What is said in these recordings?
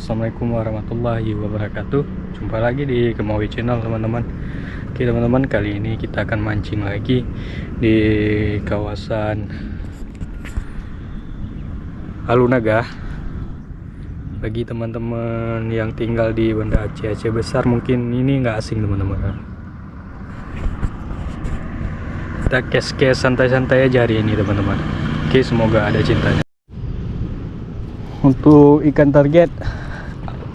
Assalamualaikum warahmatullahi wabarakatuh. Jumpa lagi di Kemawi Channel teman-teman. Oke teman-teman, kali ini kita akan mancing lagi di kawasan Alunaga. Bagi teman-teman yang tinggal di Banda Aceh besar, mungkin ini nggak asing teman-teman. Kita kes-kes santai-santai aja hari ini teman-teman. Oke, semoga ada cintanya. Untuk ikan target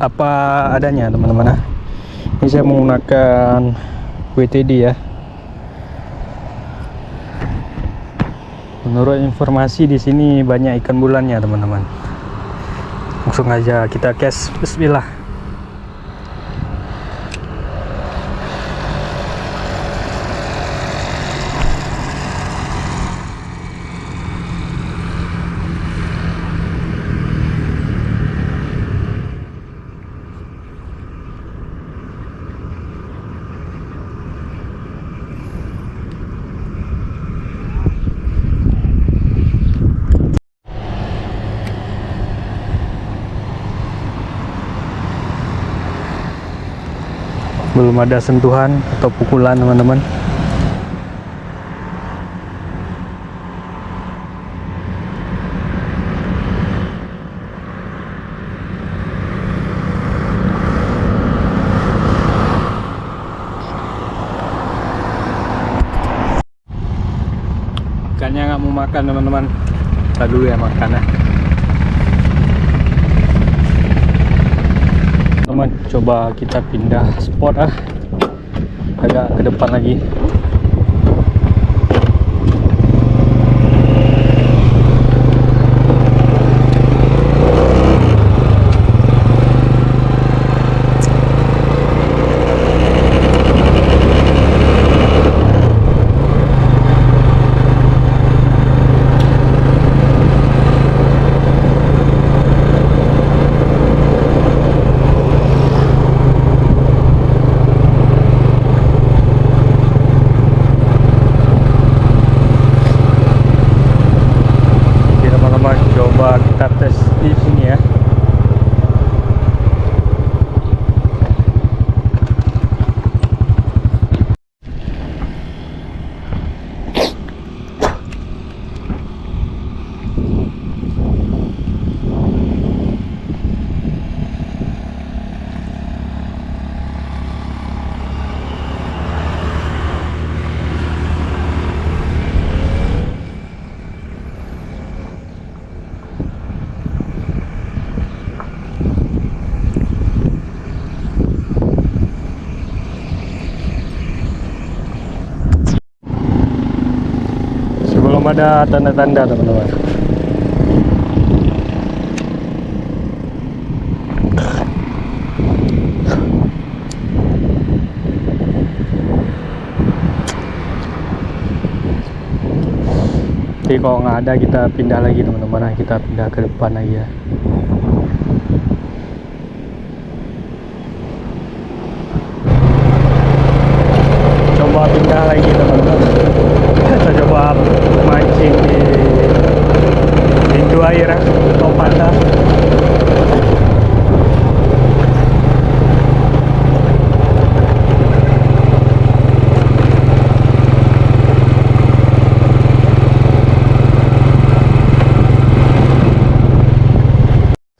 apa adanya teman-teman. Ini saya menggunakan WTD ya. Menurut informasi di sini banyak ikan bulannya teman-teman. Langsung aja kita cast. Bismillah. Belum ada sentuhan atau pukulan teman-teman. Ikannya nggak mau makan teman-teman. Kita dulu ya makan ya. Teman, coba kita pindah spot agak ke depan lagi. Coba kita tes di sini ya. Belum ada tanda-tanda teman-teman. Jadi kalau nggak ada kita pindah lagi teman-teman. Kita pindah ke depan lagi ya. Coba pindah lagi teman-teman. Kita coba mancing di pintu air atau pantai.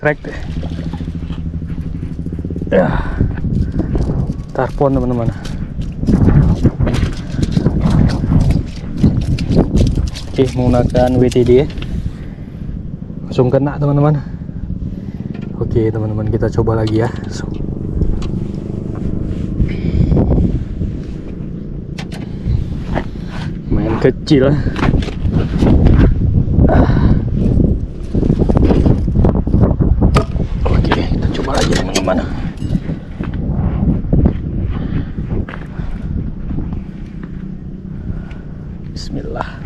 Trek ya, tarpon teman-teman. Oke, menggunakan WTD ya. Langsung kena teman-teman. Oke teman-teman, kita coba lagi ya. Main kecil. Oke, kita coba lagi teman-teman. Bismillah.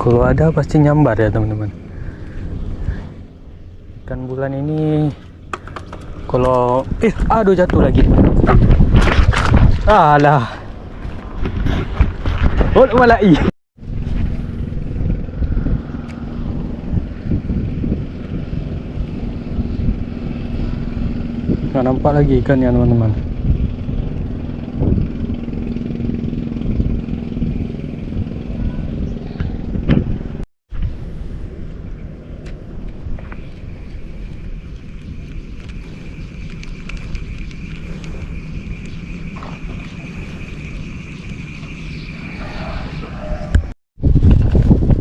Kalau ada pasti nyambar ya teman-teman. Ikan bulan ini kalau aduh jatuh lagi. Alah. Oh, malai. Nggak nampak lagi ikan ya teman-teman.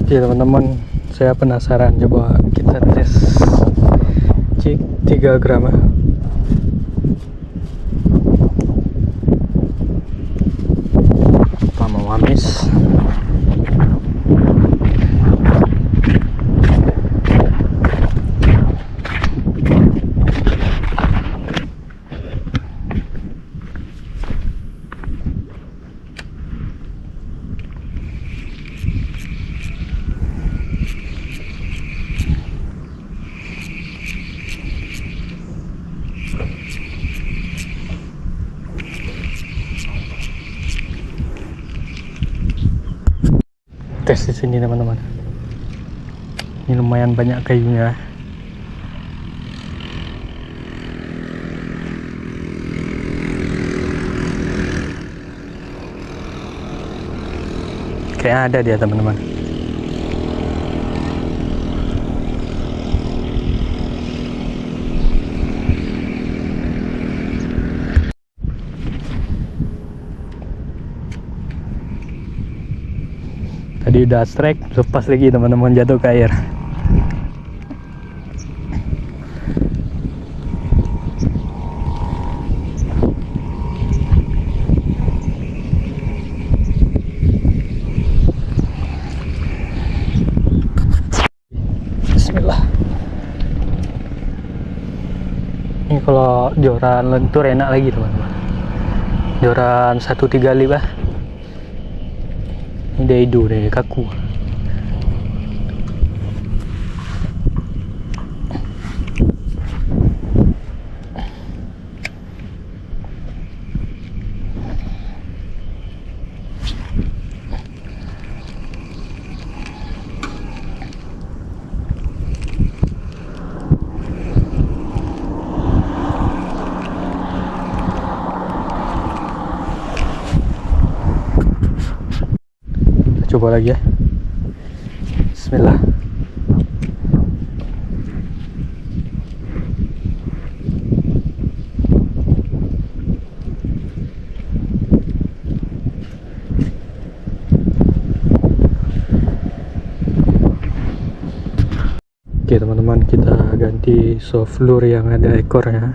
Oke teman-teman, saya penasaran, coba kita tes cek 3 gram ya. Apa mau amis? Tes di sini teman-teman. Ini lumayan banyak kayunya. Kayak ada dia teman-teman. Tadi udah strike, lepas lagi teman-teman, jatuh ke air. Bismillah. Ini kalau joran lentur enak lagi teman-teman. Joran 135 bah. Ini dia hidup nih, kaku. Coba lagi ya. Bismillah. Oke teman-teman, kita ganti soft lure yang ada ekornya.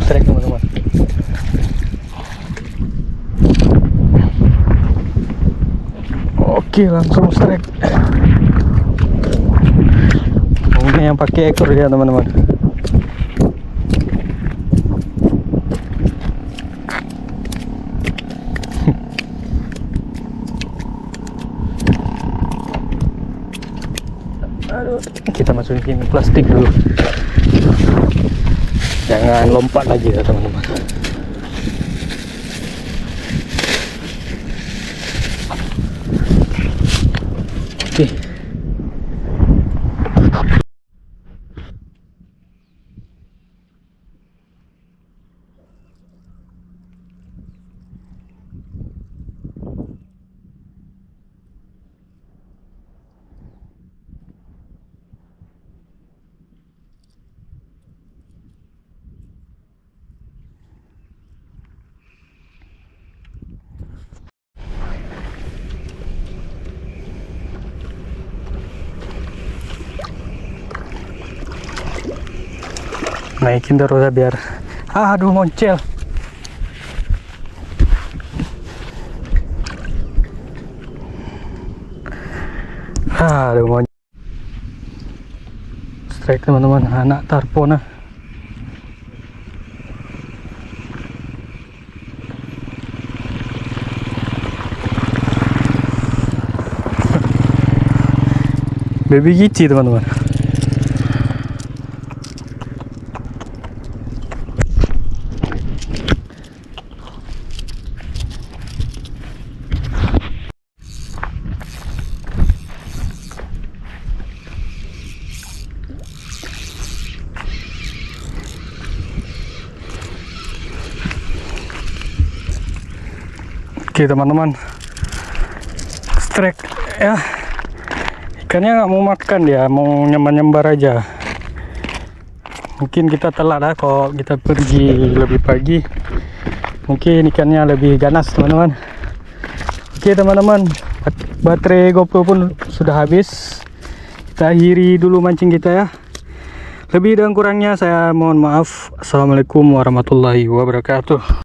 Strike teman-teman. Oke, langsung strike. Ini yang pakai ekor ya teman-teman. Aduh, kita masukin plastik dulu. Jangan lompat lagi ya teman-teman. Oke. naikin terus ya biar aduh moncel. Aduh moncel. Strike teman-teman, anak tarpona. Baby gici teman-teman. Oke teman-teman, strike ya, ikannya nggak mau makan, dia mau nyembar aja. Mungkin kita telat lah, kalau kita pergi lebih pagi mungkin ikannya lebih ganas teman-teman. Oke teman-teman, baterai GoPro pun sudah habis, kita akhiri dulu mancing kita ya. Lebih dan kurangnya saya mohon maaf. Assalamualaikum warahmatullahi wabarakatuh.